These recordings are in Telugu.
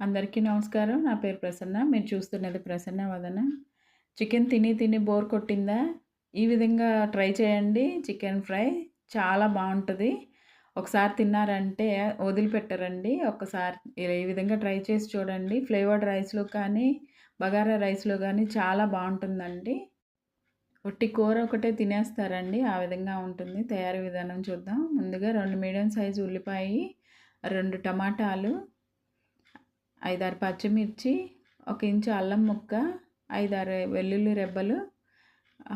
అందరికీ నమస్కారం. నా పేరు ప్రసన్న. మీరు చూస్తున్నది ప్రసన్న వదన. చికెన్ తిని తిని బోర్ కొట్టిందా? ఈ విధంగా ట్రై చేయండి. చికెన్ ఫ్రై చాలా బావుంటది. ఒకసారి తిన్నారంటే వదిలిపెట్టరండి. ఒక్కసారి ఈ విధంగా ట్రై చేసి చూడండి. ఫ్లేవర్డ్ రైస్‌లో కానీ, బగారా రైస్‌లో గానీ చాలా బావుంటుందండి. ఒట్టి కూర ఒకటే తినేస్తారండి. ఆ విధంగా ఉంటుంది. తయారీ విధానం చూద్దాం. ముందుగా 2 మీడియం సైజు ఉల్లిపాయి, 2 టమాటాలు, 5, 6 పచ్చిమిర్చి, 1 ఇంచు అల్లం ముక్క, 5, 6 వెల్లుల్లి రెబ్బలు,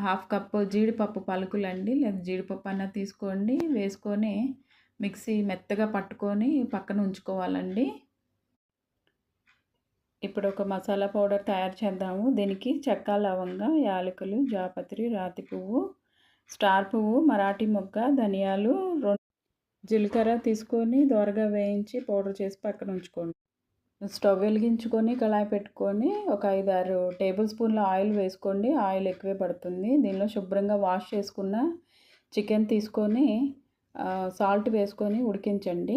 హాఫ్ కప్పు జీడిపప్పు పలుకులండి, లేదా జీడిపప్పు అన్నా తీసుకోండి. వేసుకొని మిక్సీ మెత్తగా పట్టుకొని పక్కన ఉంచుకోవాలండి. ఇప్పుడు ఒక మసాలా పౌడర్ తయారు చేద్దాము. దీనికి చెక్క, లవంగ, యాలకులు, జాపత్రి, రాతి పువ్వు, స్టార్ పువ్వు, మరాఠీ మొగ్గ, ధనియాలు, జీలకర్ర తీసుకొని దోరగా వేయించి పౌడర్ చేసి పక్కన ఉంచుకోండి. స్టవ్ వెలిగించుకొని కళాయి పెట్టుకొని ఒక 5, 6 టేబుల్ స్పూన్ల ఆయిల్ వేసుకోండి. ఆయిల్ ఎక్కువే పడుతుంది. దీనిలో శుభ్రంగా వాష్ చేసుకున్న చికెన్ తీసుకొని సాల్ట్ వేసుకొని ఉడికించండి.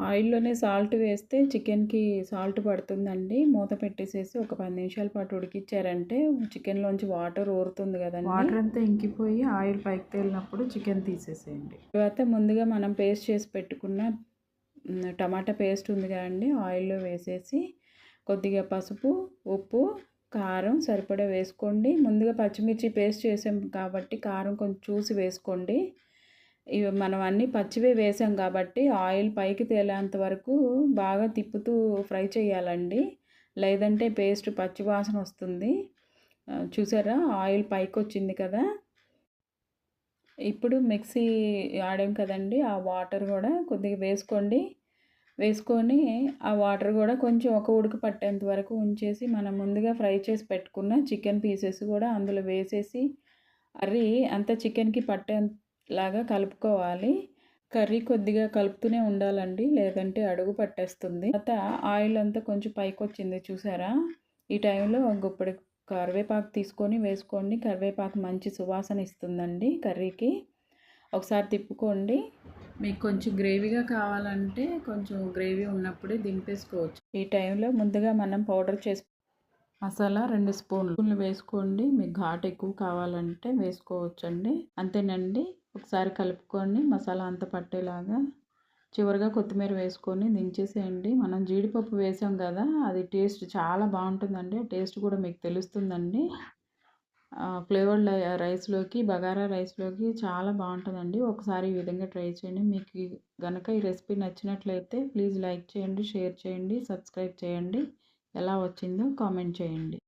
ఆయిల్లోనే సాల్ట్ వేస్తే చికెన్కి సాల్ట్ పడుతుందండి. మూత పెట్టేసేసి ఒక 10 నిమిషాల పాటు ఉడికించారంటే చికెన్లోంచి వాటర్ ఊరుతుంది కదండి. వాటర్ అంతా ఇంకిపోయి ఆయిల్ పైకి తేలినప్పుడు చికెన్ తీసేసేయండి. తర్వాత ముందుగా మనం పేస్ట్ చేసి పెట్టుకున్న టమాటా పేస్ట్ ఉంది కదండి, ఆయిల్లో వేసేసి కొద్దిగా పసుపు, ఉప్పు, కారం సరిపడా వేసుకోండి. ముందుగా పచ్చిమిర్చి పేస్ట్ చేసాం కాబట్టి కారం కొంచెం చూసి వేసుకోండి. ఇవి మనం అన్నీ పచ్చివే వేసాం కాబట్టి ఆయిల్ పైకి తేలేంత వరకు బాగా తిప్పుతూ ఫ్రై చేయాలండి. లేదంటే పేస్ట్ పచ్చి వాసన వస్తుంది. చూసారా, ఆయిల్ పైకి వచ్చింది కదా. ఇప్పుడు మిక్సీ ఆడాం కదండి, ఆ వాటర్ కూడా కొద్దిగా వేసుకోండి. వేసుకొని ఆ వాటర్ కూడా కొంచెం ఒక ఉడుకు పట్టేంత వరకు ఉంచేసి మనం ముందుగా ఫ్రై చేసి పెట్టుకున్న చికెన్ పీసెస్ కూడా అందులో వేసేసి కర్రీ అంతా చికెన్కి పట్టేలాగా కలుపుకోవాలి. కర్రీ కొద్దిగా కలుపుతూనే ఉండాలండి, లేదంటే అడుగు పట్టేస్తుంది. తర్వాత ఆయిల్ అంతా కొంచెం పైకి వచ్చింది చూసారా. ఈ టైంలో గుప్పెడు కరివేపాకు తీసుకొని వేసుకోండి. కరివేపాకు మంచి సువాసన ఇస్తుందండి కర్రీకి. ఒకసారి తిప్పుకోండి. మీకు కొంచెం గ్రేవీగా కావాలంటే కొంచెం గ్రేవీ ఉన్నప్పుడే దింపేసుకోవచ్చు. ఈ టైంలో ముందుగా మనం పౌడర్ చేసి మసాలా 2 స్పూన్లు వేసుకోండి. మీకు ఘాటు ఎక్కువ కావాలంటే వేసుకోవచ్చండి. అంతేనండి. ఒకసారి కలుపుకొని మసాలా అంతా పట్టేలాగా చివరిగా కొత్తిమీర వేసుకొని దించేసేయండి. మనం జీడిపప్పు వేసాం కదా, అది టేస్ట్ చాలా బాగుంటుందండి. టేస్ట్ కూడా మీకు తెలుస్తుందండి. ఫ్లేవర్డ్ రైస్లోకి, బగారా రైస్లోకి చాలా బాగుంటుందండి. ఒకసారి ఈ విధంగా ట్రై చేయండి. మీకు గనక ఈ రెసిపీ నచ్చినట్లయితే ప్లీజ్ లైక్ చేయండి, షేర్ చేయండి, సబ్స్క్రైబ్ చేయండి. ఎలా వచ్చిందో కామెంట్ చేయండి.